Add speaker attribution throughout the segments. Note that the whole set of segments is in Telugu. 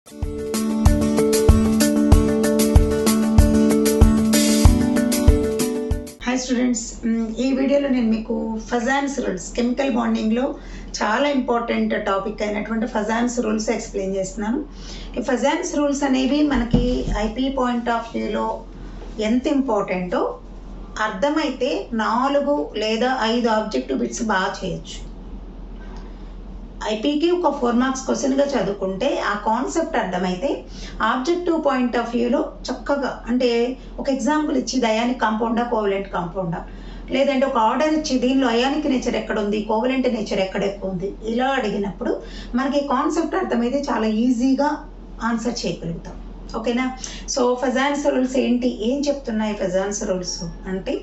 Speaker 1: హాయ్ స్టూడెంట్స్, ఈ వీడియోలో నేను మీకు ఫజాన్స్ రూల్స్ కెమికల్ బాండింగ్లో చాలా ఇంపార్టెంట్ టాపిక్ అయినటువంటి ఫజాన్స్ రూల్స్ ఎక్స్ప్లెయిన్ చేస్తున్నాను. ఈ ఫజాన్స్ రూల్స్ అనేవి మనకి ఐపీ పాయింట్ ఆఫ్ వ్యూలో ఎంత ఇంపార్టెంటో అర్థమైతే 4 లేదా 5 ఆబ్జెక్టివ్ బిట్స్ బాగా చేయొచ్చు. ఐపీకి ఒక 4 మార్క్స్ క్వశ్చన్గా చదువుకుంటే ఆ కాన్సెప్ట్ అర్థమైతే ఆబ్జెక్టివ్ పాయింట్ ఆఫ్ వ్యూలో చక్కగా, అంటే ఒక ఎగ్జాంపుల్ ఇచ్చి ఇది అయానిక్ కాంపౌండా కోవలెంట్ కాంపౌండా, లేదంటే ఒక ఆర్డర్ ఇచ్చి దీనిలో అయానిక్ నేచర్ ఎక్కడ ఉంది, కోవలెంట్ నేచర్ ఎక్కడ ఎక్కువ ఉంది, ఇలా అడిగినప్పుడు మనకి కాన్సెప్ట్ అర్థమైతే చాలా ఈజీగా ఆన్సర్ చేయగలుగుతాం. ఓకేనా? సో ఫజాన్స్ రూల్స్ ఏంటి, ఏం చెప్తున్నాయి ఫజాన్స్ రూల్స్ అంటే,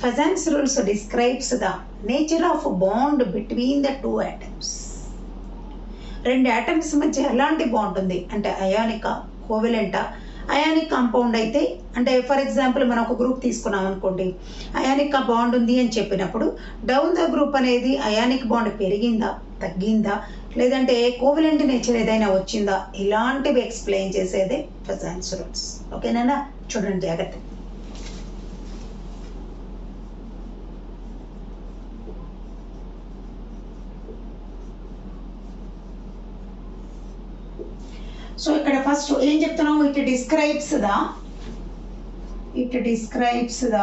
Speaker 1: Fajans rules describes the nature of bond between the 2 atoms. 2 atoms మధ్య ఎలాంటి బాండ్ ఉంది అంటే అయానికా కోవలెంటా. అయానిక్ కాంపౌండ్ అయితే అంటే ఫర్ ఎగ్జాంపుల్ మనం ఒక గ్రూప్ తీసుకున్నాం అనుకోండి, అయానిక్ బాండ్ ఉంది అని చెప్పినప్పుడు డౌన్ ద గ్రూప్ అనేది అయానిక్ బాండ్ పెరిగిందా తగ్గిందా, లేదంటే కోవలెంట్ నేచర్ ఏదైనా వచ్చిందా, ఇలాంటివి ఎక్స్ప్లెయిన్ చేసేదే ఫజాన్స్ రూల్స్. ఓకేనా? చూడండి జాగ్రత్త. సో ఇక్కడ ఫస్ట్ ఏం చెప్తున్నాము, it describes the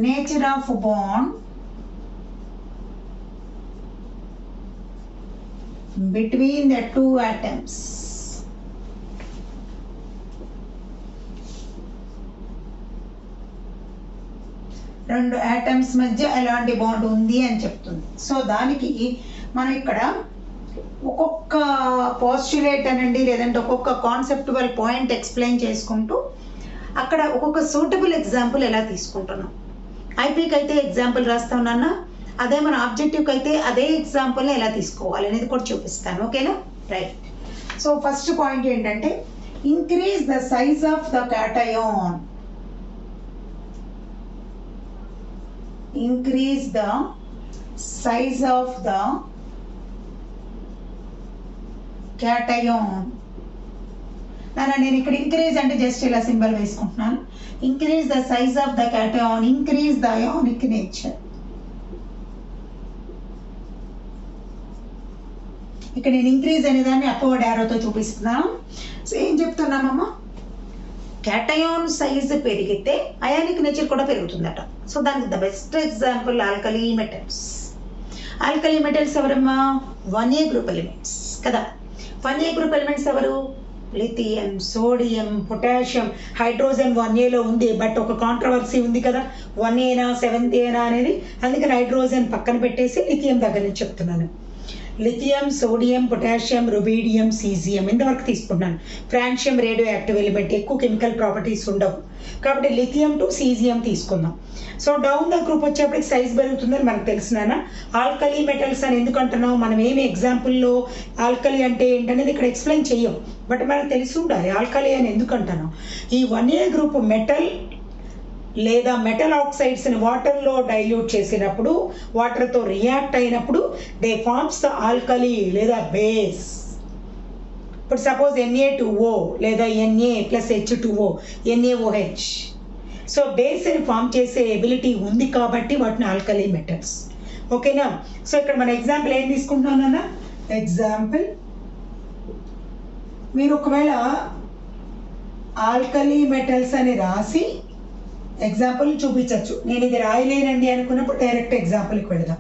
Speaker 1: nature of bond between the 2 atoms. రెండు ఆటమ్స్ మధ్య ఎలాంటి బాండ్ ఉంది అని చెప్తుంది. సో దానికి మనం ఇక్కడ ఒక్కొక్క పోస్టులేట్ అనండి, లేదంటే ఒక్కొక్క కాన్సెప్టువల్ పాయింట్ ఎక్స్ప్లెయిన్ చేసుకుంటూ అక్కడ ఒక్కొక్క సూటబుల్ ఎగ్జాంపుల్ ఎలా తీసుకుంటున్నాం. ఐపీకి అయితే ఎగ్జాంపుల్ రాస్తానన్నా, అదే మన ఆబ్జెక్టివ్కి అయితే అదే ఎగ్జాంపుల్ని ఎలా తీసుకోవాలి అనేది కూడా చూపిస్తాను. ఓకేనా? రైట్. సో ఫస్ట్ పాయింట్ ఏంటంటే, increase the size of the cation. Increase the size of the cation. నేను ఇక్కడ ఇంక్రీజ్ అంటే జస్ట్ ఇలా సింబల్ వేసుకుంటున్నాను. Increase the size of the cation, increase the ionic nature. ఇక్కడ నేను ఇంక్రీజ్ అనే దాన్ని అప్వర్డ్ యారోతో చూపిస్తున్నాను. సో ఏం చెప్తున్నామమ్మా, క్యాటయాన్ సైజ్ పెరిగితే అయానిక్ నేచర్ కూడా పెరుగుతుందట. సో దానికి the best example alkali metals. Alkali metals ఎవరమ్మా? 1A గ్రూప్ ఎలిమెంట్స్ కదా. 1A గ్రూప్ ఎలిమెంట్స్ ఎవరు? Lithium, sodium, potassium. హైడ్రోజన్ 1Aలో ఉంది, బట్ ఒక కాంట్రవర్సీ ఉంది కదా, 1Aనా 7th ఏనా అనేది. అందుకని హైడ్రోజన్ పక్కన పెట్టేసి లిథియం దగ్గర నుంచి చెప్తున్నాను. Lithium, sodium, potassium, rubidium, caesium ఇంతవరకు తీసుకున్నాను. ఫ్రాన్షియం రేడియో యాక్టివ్ ఎలిమెంట్, ఎక్కువ కెమికల్ ప్రాపర్టీస్ ఉండవు కాబట్టి లిథియం టు సీజియం తీసుకుందాం. సో డౌన్ ద గ్రూప్ వచ్చేప్పటికి సైజ్ పెరుగుతుందని మనకు తెలిసినానా. ఆల్కలీ మెటల్స్ అని ఎందుకు అంటున్నాం, మనం ఏమి ఎగ్జాంపుల్లో ఆల్కలీ అంటే ఏంటనేది ఇక్కడ ఎక్స్ప్లెయిన్ చెయ్యం, బట్ మనకు తెలిసి ఉండాలి ఆల్కలీ అని ఎందుకు అంటున్నాం. ఈ 1A గ్రూప్ మెటల్ లేదా మెటల్ ఆక్సైడ్స్ని వాటర్లో డైల్యూట్ చేసినప్పుడు, వాటర్తో రియాక్ట్ అయినప్పుడు దే ఫార్మ్స్ ద ఆల్కలీ లేదా బేస్. ఇప్పుడు సపోజ్ Na2O లేదా Na + H2O, NaOH. సో బేస్ని ఫామ్ చేసే ఎబిలిటీ ఉంది కాబట్టి వాటిని ఆల్కలీ మెటల్స్. ఓకేనా? సో ఇక్కడ మన ఎగ్జాంపుల్ ఏం తీసుకుంటున్నానన్నా, ఎగ్జాంపుల్ మీరు ఒకవేళ ఆల్కలీ మెటల్స్ అని రాసి ఎగ్జాంపుల్ చూపించవచ్చు. నేను ఇది రాయలేనండి అనుకున్నప్పుడు డైరెక్ట్ ఎగ్జాంపుల్కి వెళదాం.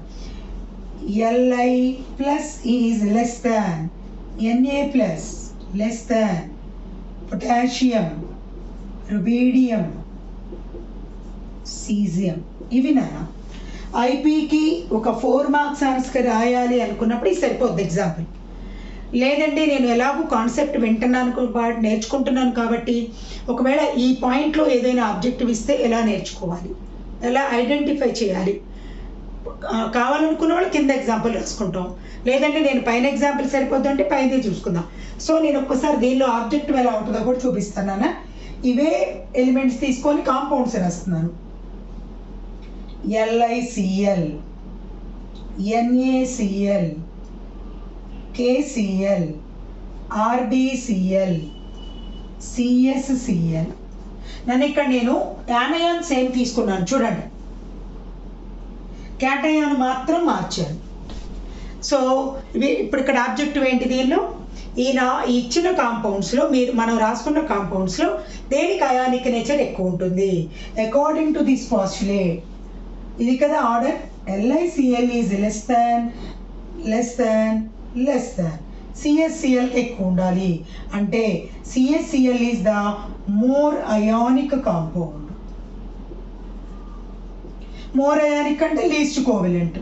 Speaker 1: Li plus is less than Na plus less than potassium, rubidium, caesium. ఇవి నాన్న ఐపీకి ఒక 4 మార్క్స్ ఆన్సర్ రాయాలి అనుకున్నప్పుడు ఇది సరిపోద్ది ఎగ్జాంపుల్. లేదండి నేను ఎలాగో కాన్సెప్ట్ వింటున్నాను నేర్చుకుంటున్నాను కాబట్టి ఒకవేళ ఈ పాయింట్లో ఏదైనా ఆబ్జెక్టివ్ ఇస్తే ఎలా నేర్చుకోవాలి, ఎలా ఐడెంటిఫై చేయాలి కావాలనుకున్న వాళ్ళు కింద ఎగ్జాంపుల్ రాసుకుంటాం. లేదంటే నేను పైన ఎగ్జాంపుల్ సరిపోద్దు అంటే పైదే చూసుకుందాం. సో నేను ఒక్కసారి దీనిలో ఆబ్జెక్టివ్ ఎలా ఉంటుందో కూడా చూపిస్తాను. ఇవే ఎలిమెంట్స్ తీసుకొని కాంపౌండ్స్ రాస్తున్నాను. LiCl, NaCl, KCl, RbCl, CsCl. ఇక్కడ నేను యానయాన్ సేమ్ తీసుకున్నాను చూడండి, క్యాటయాన్ మాత్రం మార్చాను. సో ఇప్పుడు ఇక్కడ ఆబ్జెక్టివ్ ఏంటి, దీనిలో ఇచ్చిన కాంపౌండ్స్లో మనం రాసుకున్న కాంపౌండ్స్లో దేనికి అయానిక్ నేచర్ ఎక్కువ ఉంటుంది అకార్డింగ్ టు దిస్ పాస్టులేట్. ఇది కదా order, LiCl is less than CsClకి ఎక్కువ ఉండాలి. అంటే CsCl is the more ionic compound. More ionic అంటే లీస్ట్ కోవెలెంట్.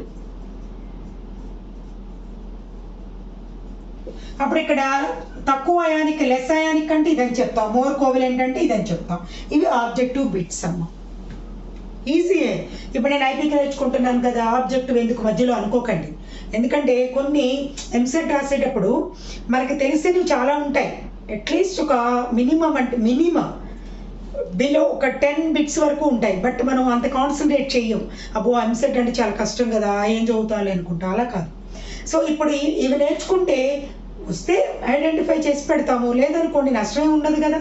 Speaker 1: అప్పుడు ఇక్కడ తక్కువ అయానిక్ లెస్ అయానిక్ అంటే ఇదని చెప్తాం, మోర్ కోవెలెంట్ అంటే ఇదని చెప్తాం. ఇవి ఆబ్జెక్టివ్ బిట్స్ అమ్మ, ఈజీయే. ఇప్పుడు నేను ఐపీకి నేర్చుకుంటున్నాను కదా, ఆబ్జెక్టివ్ ఎందుకు మధ్యలో అనుకోకండి. ఎందుకంటే కొన్ని ఎంసెట్ రాసేటప్పుడు మనకి తెలిసినవి చాలా ఉంటాయి, అట్లీస్ట్ ఒక మినిమం బిలో ఒక 10 బిట్స్ వరకు ఉంటాయి. బట్ మనం అంత కాన్సన్ట్రేట్ చెయ్యం, అబ్బో ఎంసెట్ అంటే చాలా కష్టం కదా ఏం చదువుతాలి అనుకుంటా, అలా కాదు. సో ఇప్పుడు ఇవి నేర్చుకుంటే వస్తే ఐడెంటిఫై చేసి పెడతాము, లేదనుకోండి నష్టమే ఉండదు కదా,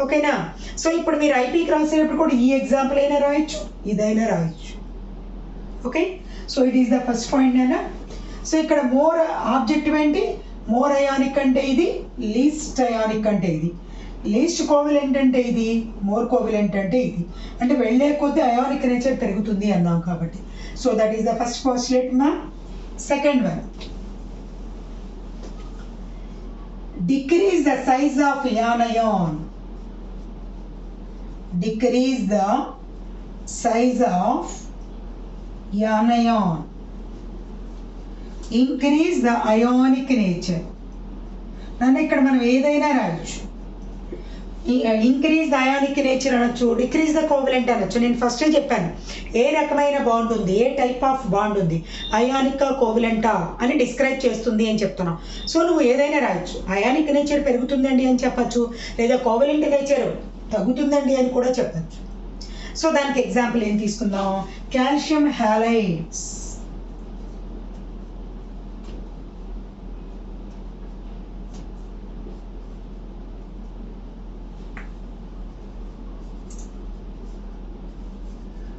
Speaker 1: ఓకేనా. సో ఇప్పుడు మీరు ఐపీకి రాసేటప్పుడు కూడా ఈ ఎగ్జాంపుల్ అయినా రాయొచ్చు, ఇదైనా రాయొచ్చు, okay. So it is the first point అయినా. సో ఇక్కడ మోర్ ఆబ్జెక్టివ్ ఏంటి, మోర్ అయానిక్ అంటే ఇది, లీస్ట్ అయానిక్ అంటే ఇది, లీస్ట్ కోవెలెంట్ అంటే ఇది, మోర్ కోవెలెంట్ అంటే ఇది. అంటే వెళ్ళే కొద్దీ అయానిక్ నేచర్ పెరుగుతుంది అన్నాం కాబట్టి. So that is the first postulate ma'am. Second one, decrease the size of anion. Decrease the size of anion. Increase the ionic nature. నన్ను ఇక్కడ మనం ఏదైనా రాయొచ్చు, ఇంక్రీజ్ ద అయానిక్ నేచర్ అనొచ్చు, డిక్రీజ్ ద కోవెలెంట్ అనొచ్చు. నేను ఫస్టే చెప్పాను ఏ రకమైన బాండ్ ఉంది, ఏ టైప్ ఆఫ్ బాండ్ ఉంది, అయానికా కోవెలెంటా అని డిస్క్రైబ్ చేస్తుంది అని చెప్తున్నాం. సో నువ్వు ఏదైనా రాయొచ్చు, అయానిక్ నేచర్ పెరుగుతుందండి అని చెప్పచ్చు, లేదా కోవెలెంట్ నేచర్ తగ్గుతుందండి అని కూడా చెప్పచ్చు. సో దానికి ఎగ్జాంపుల్ ఏం తీసుకుందాం, కాల్షియం హ్యాలైడ్స్.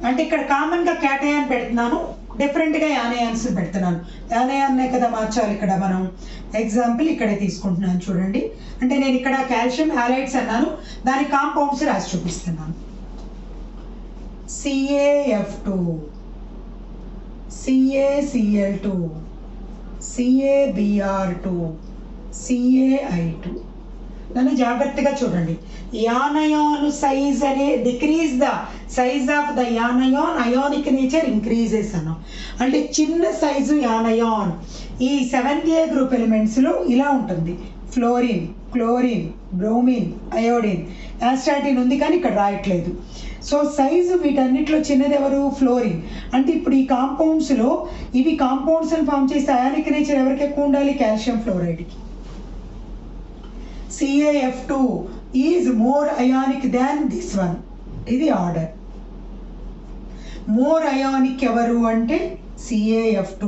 Speaker 1: అంటే ఇక్కడ కామన్గా క్యాటయాన్ పెడుతున్నాను, డిఫరెంట్గా యానయాన్స్ పెడుతున్నాను. యానయాన్నే కదా మార్చాలి ఇక్కడ మనం. ఎగ్జాంపుల్ ఇక్కడే తీసుకుంటున్నాను చూడండి. అంటే నేను ఇక్కడ కాల్షియం హ్యాలైడ్స్ అన్నాను, దాని కాంపౌండ్స్ రాసి చూపిస్తున్నాను. CaF2, CaCl2, CaBr2, CaI2. నన్ను జాగ్రత్తగా చూడండి. యానయాన్ సైజ్ అనే decrease the size of the యానయాన్, ionic nature increases అన్నాం. అంటే చిన్న సైజు యానయాన్ ఈ 7th A గ్రూప్ ఎలిమెంట్స్లో ఇలా ఉంటుంది, ఫ్లోరిన్, క్లోరిన్, బ్రోమిన్, అయోడిన్, యాస్టాటిన్ ఉంది కానీ ఇక్కడ రాయట్లేదు. సో సైజు వీటన్నిటిలో చిన్నది ఎవరు, ఫ్లోరిన్. అంటే ఇప్పుడు ఈ కాంపౌండ్స్లో ఇవి కాంపౌండ్స్ అని ఫామ్ చేస్తే అయానిక్ నేచర్ ఎవరికి ఎక్కువ ఉండాలి, కాల్షియం ఫ్లోరైడ్కి. CaF2 is more ionic than this one. ఇది ఆర్డర్. మోర్ అయానిక్ ఎవరు అంటే CaF2.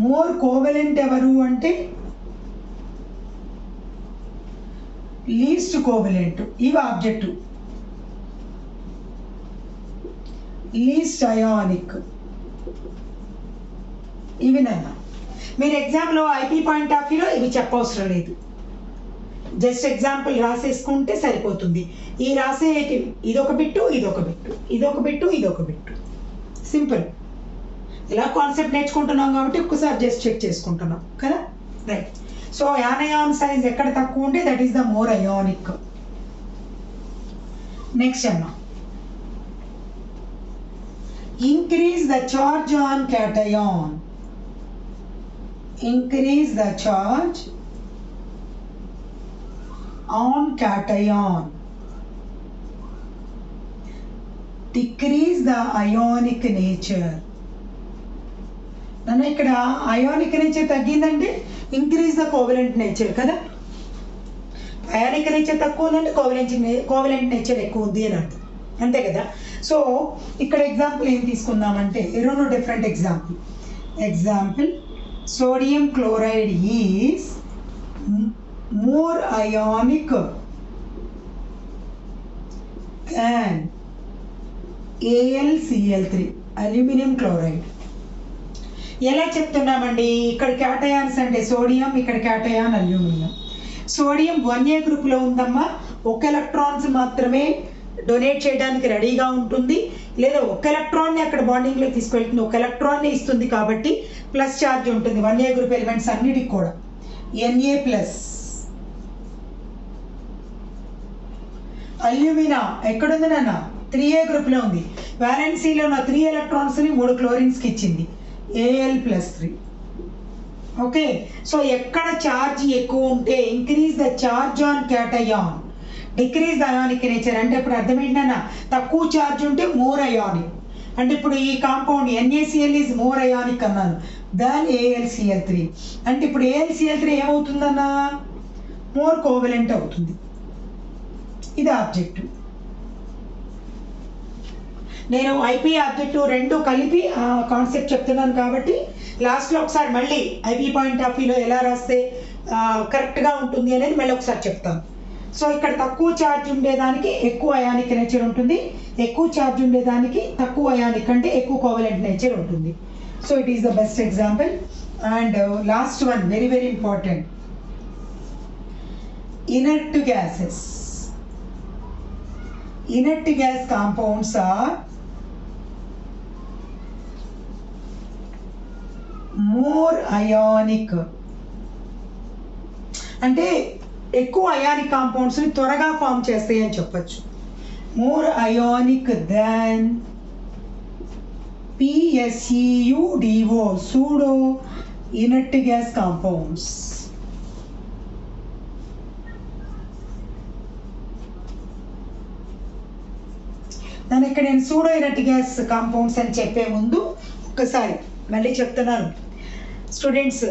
Speaker 1: మోర్ కోవెలెంట్ ఎవరు అంటే లీస్ట్ కోవెలెంట్. ఇవి ఆబ్జెక్టివ్. లీస్ట్ అయానిక్ ఇవి నన్నా. మీరు ఎగ్జామ్లో ఐపీ పాయింట్ ఆఫ్ వ్యూలో ఇవి చెప్పవసరం లేదు, జస్ట్ ఎగ్జాంపుల్ రాసేసుకుంటే సరిపోతుంది. ఈ రాసేటి ఇదొక బిట్టు, ఇదొక బిట్టు, ఇదొక బిట్టు, ఇదొక బిట్టు, సింపుల్. ఇలా కాన్సెప్ట్ నేర్చుకుంటున్నాం కాబట్టి ఒక్కసారి జస్ట్ చెక్ చేసుకుంటున్నాం కదా, రైట్. సో యానయాన్ సైజ్ ఎక్కడ తక్కువ ఉంటే that is the more ionic. Next అమ్మా, increase the charge on cation. Increase the charge on cation. Decrease the ionic nature. నన్ను ఇక్కడ అయానిక్ నేచర్ తగ్గిందంటే ఇంక్రీజ్ ద కోవెలెంట్ నేచర్ కదా. అయానిక్ నేచర్ తక్కువ ఉందంటే కోవెలెంట్ నేచర్ ఎక్కువ ఉంది అని అర్థం, అంతే కదా. సో ఇక్కడ ఎగ్జాంపుల్ ఏం తీసుకుందామంటే 2 different example. Example, sodium chloride is more ionic than AlCl3, aluminium chloride. ఎలా చెప్తున్నామండి? ఇక్కడ క్యాటయాన్స్ అంటే సోడియం, ఇక్కడ క్యాటయాన్ అల్యూమినియం. సోడియం 1A గ్రూప్లో ఉందమ్మా, ఒక ఎలక్ట్రాన్స్ మాత్రమే డొనేట్ చేయడానికి రెడీగా ఉంటుంది, లేదా ఒక ఎలక్ట్రాన్ని అక్కడ బాండింగ్లో తీసుకెళ్తుంది, ఒక ఎలక్ట్రాన్ని ఇస్తుంది కాబట్టి ప్లస్ ఛార్జ్ ఉంటుంది 1A గ్రూప్ ఎలిమెంట్స్ అన్నిటికి కూడా. Na+. అల్యూమినా ఎక్కడుంది నాన్న? 3A గ్రూప్లో ఉంది. వ్యాలెన్సీలో నా 3 ఎలక్ట్రాన్స్ని 3 క్లోరిన్స్కి ఇచ్చింది, Al+3. ఓకే, సో ఎక్కడ ఛార్జ్ ఎక్కువ ఉంటే increase the charge on cation, decrease the ionic nature. అంటే ఇప్పుడు అర్థం ఏంటన్నా, తక్కువ ఛార్జ్ ఉంటే మోర్ అయానిక్. అంటే ఇప్పుడు ఈ compound NaCl is more ionic అన్నాను దాన్ AlCl3. అంటే ఇప్పుడు AlCl3 ఏమవుతుందన్నా? మోర్ కోవలెంట్ అవుతుంది. ఇది ఆబ్జెక్టివ్. నేను ఐపీ ఆబ్జెక్టివ్ రెండు కలిపి కాన్సెప్ట్ చెప్తున్నాను కాబట్టి లాస్ట్లో ఒకసారి మళ్ళీ ఐపీ పాయింట్ ఆఫ్ వ్యూలో ఎలా రాస్తే కరెక్ట్గా ఉంటుంది అనేది మళ్ళీ ఒకసారి చెప్తాను. సో ఇక్కడ తక్కువ ఛార్జ్ ఉండేదానికి ఎక్కువ అయానిక్ నేచర్ ఉంటుంది, ఎక్కువ ఛార్జ్ ఉండేదానికి తక్కువ అయానిక్ అంటే ఎక్కువ కోవలెంట్ నేచర్ ఉంటుంది. So it is the best example. And last one, very very important, inert gases. Inert gas compounds are more ionic. అంటే ఎక్కువ అయానిక్ కాంపౌండ్స్ని త్వరగా ఫామ్ చేస్తాయి అని చెప్పచ్చు. మోర్ అయానిక్ దాన్ PSEUDO, pseudo inert gas compounds. నేను ఇక్కడ సూడో ఇనర్ట్ గ్యాస్ కాంపౌండ్స్ అని చెప్పే ముందు ఒక్కసారి మళ్ళీ చెప్తున్నాను స్టూడెంట్స్,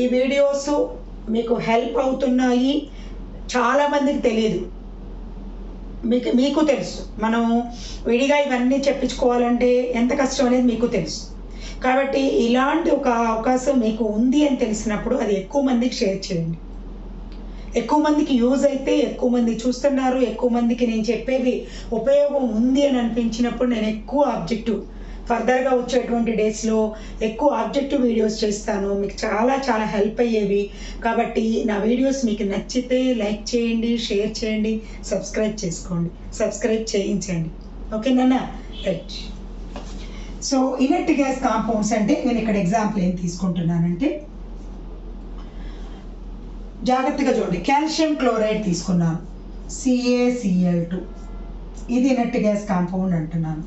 Speaker 1: ఈ వీడియోస్ మీకు హెల్ప్ అవుతున్నాయి. చాలామందికి తెలియదు, మీకు తెలుసు. మనం విడిగా ఇవన్నీ చెప్పించుకోవాలంటే ఎంత కష్టం అనేది మీకు తెలుసు. కాబట్టి ఇలాంటి ఒక అవకాశం మీకు ఉంది అని తెలిసినప్పుడు అది ఎక్కువ మందికి షేర్ చేయండి. ఎక్కువ మందికి యూజ్ అయితే, ఎక్కువ మంది చూస్తున్నారు, ఎక్కువ మందికి నేను చెప్పేది ఉపయోగం ఉంది అని అనిపించినప్పుడు నేను ఎక్కువ ఆబ్జెక్టివ్ ఫర్దర్గా వచ్చేటువంటి డేస్లో ఎక్కువ ఆబ్జెక్టివ్ వీడియోస్ చేస్తాను. మీకు చాలా చాలా హెల్ప్ అయ్యేవి. కాబట్టి నా వీడియోస్ మీకు నచ్చితే లైక్ చేయండి, షేర్ చేయండి, సబ్స్క్రైబ్ చేసుకోండి, సబ్స్క్రైబ్ చేయించండి. ఓకేనా? Right. So inert gas compounds అంటే నేను ఇక్కడ ఎగ్జాంపుల్ ఏం తీసుకుంటున్నానంటే, జాగ్రత్తగా చూడండి, కాల్షియం క్లోరైడ్ తీసుకున్నాను, CaCl2. ఇది ఇనర్ట్ గ్యాస్ కాంపౌండ్ అంటున్నాను.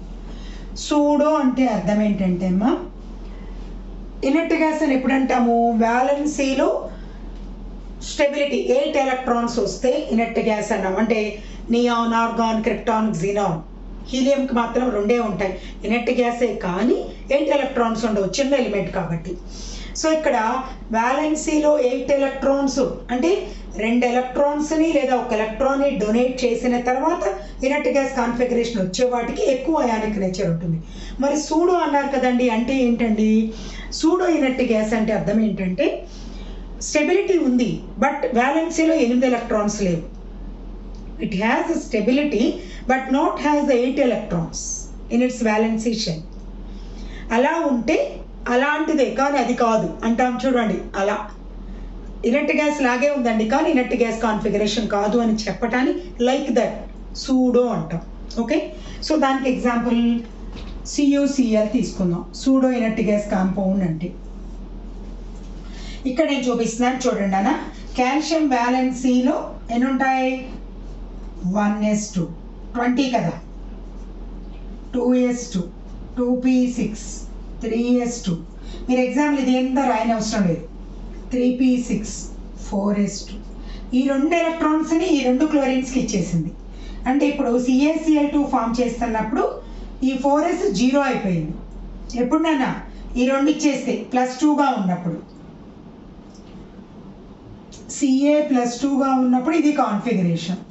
Speaker 1: సూడో అంటే అర్థం ఏంటంటే అమ్మా, ఇనర్ట్ గ్యాస్ అని ఎప్పుడు అంటాము? వ్యాలెన్సీలో స్టెబిలిటీ 8 ఎలక్ట్రాన్స్ వస్తే ఇనర్ట్ గ్యాస్ అన్నాం. అంటే నియాన్, ఆర్గాన్, క్రిప్టాన్, జినాన్. హీలియంకి మాత్రం 2 ఉంటాయి, ఇనర్ట్ గ్యాసే, కానీ 8 ఎలక్ట్రాన్స్ ఉండవు, చిన్న ఎలిమెంట్ కాబట్టి. సో ఇక్కడ వ్యాలెన్సీలో 8 ఎలక్ట్రాన్స్ అంటే 2 ఎలక్ట్రాన్స్ని లేదా 1 ఎలక్ట్రాన్ని డొనేట్ చేసిన తర్వాత ఇనర్ట్ గ్యాస్ కాన్ఫిగరేషన్ వచ్చే వాటికి ఎక్కువ అయానిక్ నేచర్ ఉంటుంది. మరి సూడో అన్నారు కదండి, అంటే ఏంటండి? సూడో ఇనర్ట్ గ్యాస్ అంటే అర్థం ఏంటంటే, స్టెబిలిటీ ఉంది బట్ వ్యాలెన్సీలో 8 ఎలక్ట్రాన్స్ లేవు. It has stability but not has the 8 electrons in its valency shell. అలా ఉంటే అలాంటిదే కానీ అది కాదు అంటాం చూడండి. అలా ఇనర్ట్ గ్యాస్ లాగే ఉందండి కానీ ఇనర్ట్ గ్యాస్ కాన్ఫిగరేషన్ కాదు అని చెప్పటానికి లైక్ దట్ సూడో అంటాం. ఓకే, సో దానికి ఎగ్జాంపుల్ CuCl తీసుకుందాం. సూడో ఇనర్ట్ గ్యాస్ కాంపౌండ్ అంటే ఇక్కడ నేను చూపిస్తున్నాను చూడండి అన్న. కాల్షియం వ్యాలెన్సీలో ఎన్ని ఉంటాయి? 1s2 20 కదా, 2s2 2p6 3s2. మీరు ఎగ్జాంపుల్ ఇది ఎంత రాయని అవసరం లేదు, 3p6 4s2. ఈ 2 ఎలక్ట్రాన్స్ని ఈ 2 క్లోరిన్స్కి ఇచ్చేసింది. అంటే ఇప్పుడు CaCl2 ఫామ్ చేస్తున్నప్పుడు ఈ 4s 0 అయిపోయింది. ఎప్పుడన్నా ఈ 2 ఇచ్చేస్తే +2గా ఉన్నప్పుడు, Ca +2గా ఉన్నప్పుడు ఇది కాన్ఫిగరేషన్.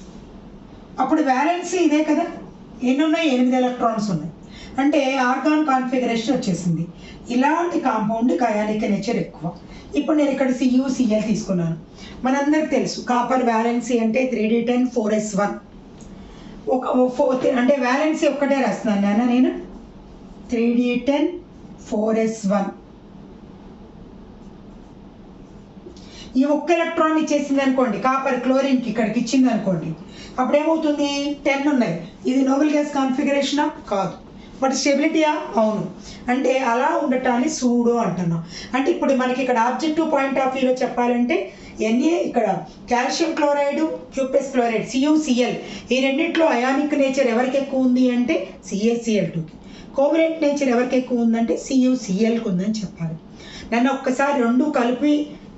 Speaker 1: అప్పుడు వ్యాలెన్సీ ఇదే కదా, ఎన్ని ఉన్నాయి? 8 ఎలక్ట్రాన్స్ ఉన్నాయి. అంటే ఆర్గాన్ కాన్ఫిగరేషన్ వచ్చేసింది. ఇలాంటి కాంపౌండ్కి అయానిక్ నేచర్ ఎక్కువ. ఇప్పుడు నేను ఇక్కడ CuCl తీసుకున్నాను. మనందరికి తెలుసు కాపర్ వ్యాలెన్సీ అంటే 3d10 4s1. అంటే వ్యాలెన్సీ ఒక్కటే రాస్తున్నాను నాన్న నేను 3d10 4s1. ఈ ఒక్క ఎలక్ట్రాన్ ఇచ్చేసింది అనుకోండి, కాపర్ క్లోరిన్కి ఇక్కడికి ఇచ్చింది అనుకోండి, అప్పుడు ఏమవుతుంది 10 ఉన్నాయి. ఇది నోబెల్ గ్యాస్ కాన్ఫిగరేషనా? కాదు. బట్ స్టెబిలిటీయా? అవును. అంటే అలా ఉండటాన్ని సూడో అంటున్నాం. అంటే ఇప్పుడు మనకి ఇక్కడ ఆబ్జెక్టివ్ పాయింట్ ఆఫ్ వ్యూలో చెప్పాలంటే Na ఇక్కడ కాల్షియం క్లోరైడ్, క్యూపెస్ క్లోరైడ్, CuCl ఈ రెండింటిలో అయానిక్ నేచర్ ఎవరికి ఎక్కువ ఉంది అంటే CaCl2కి. కోవలెంట్ నేచర్ ఎవరికి ఎక్కువ ఉందంటే CuClకి ఉందని చెప్పాలి. నన్ను ఒక్కసారి రెండు కలిపి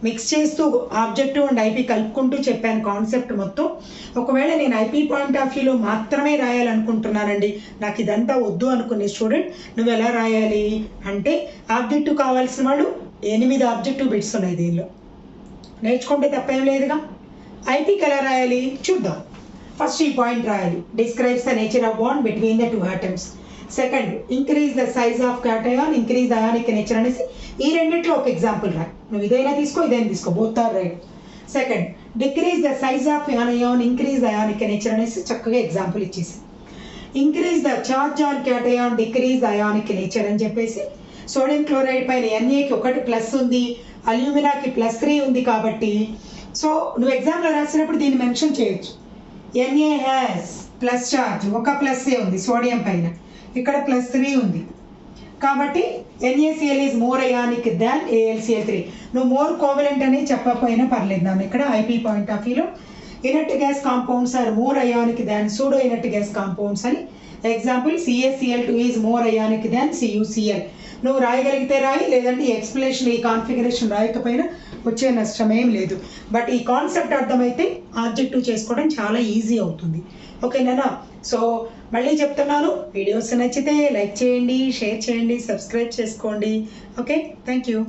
Speaker 1: మిక్స్ చేస్తూ ఆబ్జెక్టివ్ అండ్ ఐపీ కలుపుకుంటూ చెప్పాను కాన్సెప్ట్ మొత్తం. ఒకవేళ నేను ఐపీ పాయింట్ ఆఫ్ వ్యూలో మాత్రమే రాయాలనుకుంటున్నానండి, నాకు ఇదంతా వద్దు అనుకునే స్టూడెంట్, నువ్వు ఎలా రాయాలి అంటే ఆబ్జెక్టివ్ కావాల్సిన వాళ్ళు 8 ఆబ్జెక్టివ్ బిట్స్ ఉన్నాయి దీనిలో, నేర్చుకుంటే తప్పేం లేదుగా. ఐపీకి ఎలా రాయాలి చూద్దాం. ఫస్ట్ ఈ పాయింట్ రాయాలి, describes the nature of bond between the 2 atoms. Second, increase the size of cation, increase the ionic nature అనేసి ఈ రెండిట్లో ఒక ఎగ్జాంపుల్ రాయి. నువ్వు ఇదైనా తీసుకో, ఇదైనా తీసుకో, both are right. Second, decrease the size of ion, increase the ionic nature అనేసి చక్కగా ఎగ్జాంపుల్ ఇచ్చేసి, increase the charge on cation, decrease the ionic nature అని చెప్పేసి సోడియం క్లోరైడ్ పైన Naకి 1 ప్లస్ ఉంది, అల్యూమినాకి +3 ఉంది కాబట్టి సో నువ్వు ఎగ్జామ్లో రాసినప్పుడు దీన్ని మెన్షన్ చేయొచ్చు. Na హ్యాస్ ప్లస్ చార్జ్, 1 ప్లస్సే ఉంది సోడియం పైన, ఇక్కడ +3 ఉంది కాబట్టి NaCl is more ionic than AlCl3. నువ్వు మోర్ కోవలెంట్ అని చెప్పకపోయినా పర్లేదు నాన్న. ఇక్కడ ఐపీ పాయింట్ ఆఫ్ వ్యూలో inert gas compounds are more ionic than pseudo inert gas compounds అని example CaCl2 is more ionic than CuCl. నువ్వు రాయగలిగితే రాయి, లేదంటే ఎక్స్ప్లెనేషన్ ఈ కాన్ఫిగరేషన్ రాయకపోయినా వచ్చే నష్టమేం లేదు. బట్ ఈ కాన్సెప్ట్ అర్థమైతే ఆబ్జెక్టివ్ చేసుకోవడం చాలా ఈజీ అవుతుంది. ఓకేనా? సో మళ్ళీ చెప్తున్నాను, వీడియోస్ నచ్చితే లైక్ చేయండి, షేర్ చేయండి, సబ్స్క్రైబ్ చేసుకోండి. Okay, thank you.